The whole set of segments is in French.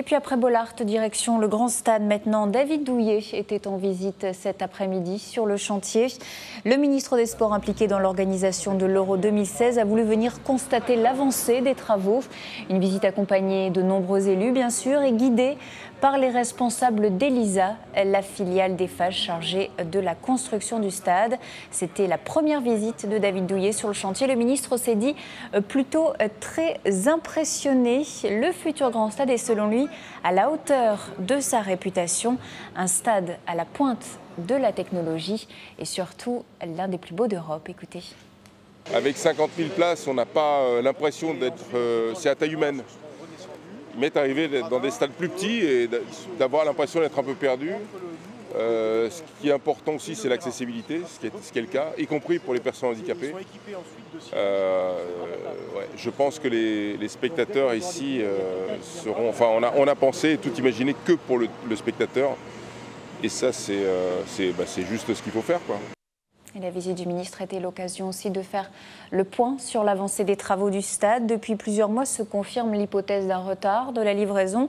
Et puis après Bollaert, direction le Grand Stade maintenant. David Douillet était en visite cet après-midi sur le chantier. Le ministre des Sports impliqué dans l'organisation de l'Euro 2016 a voulu venir constater l'avancée des travaux. Une visite accompagnée de nombreux élus bien sûr et guidée par les responsables d'Elisa, la filiale d'Eiffage chargée de la construction du stade. C'était la première visite de David Douillet sur le chantier. Le ministre s'est dit plutôt très impressionné. Le futur Grand Stade est selon lui à la hauteur de sa réputation. Un stade à la pointe de la technologie et surtout l'un des plus beaux d'Europe. Écoutez. Avec 50 000 places, on n'a pas l'impression d'être... c'est à taille humaine. Il m'est arrivé d'être dans des stades plus petits et d'avoir l'impression d'être un peu perdu. Ce qui est important aussi, c'est l'accessibilité, ce qui est le cas, y compris pour les personnes handicapées. Je pense que les spectateurs ici seront... Enfin, on a pensé et tout imaginé que pour le spectateur. Et ça, c'est juste ce qu'il faut faire, quoi. Et la visite du ministre était l'occasion aussi de faire le point sur l'avancée des travaux du stade. Depuis plusieurs mois se confirme l'hypothèse d'un retard de la livraison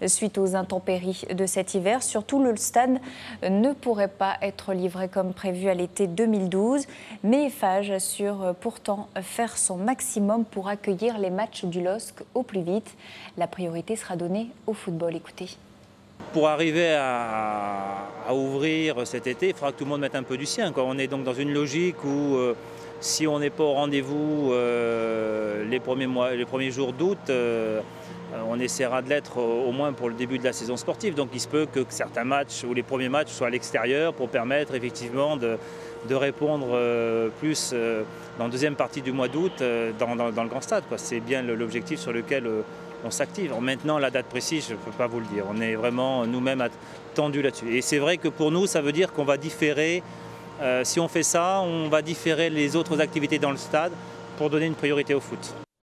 suite aux intempéries de cet hiver. Surtout, le stade ne pourrait pas être livré comme prévu à l'été 2012. Mais Eiffage assure pourtant faire son maximum pour accueillir les matchs du LOSC au plus vite. La priorité sera donnée au football. Écoutez. Pour arriver à ouvrir cet été, il faudra que tout le monde mette un peu du sien, quoi. On est donc dans une logique où si on n'est pas au rendez-vous les premiers jours d'août, on essaiera de l'être au moins pour le début de la saison sportive. Donc il se peut que certains matchs ou les premiers matchs soient à l'extérieur pour permettre effectivement de répondre plus dans la deuxième partie du mois d'août dans le Grand Stade. C'est bien l'objectif sur lequel on s'active. Maintenant, la date précise, je ne peux pas vous le dire. On est vraiment nous-mêmes tendus là-dessus. Et c'est vrai que pour nous, ça veut dire qu'on va différer, si on fait ça, on va différer les autres activités dans le stade pour donner une priorité au foot.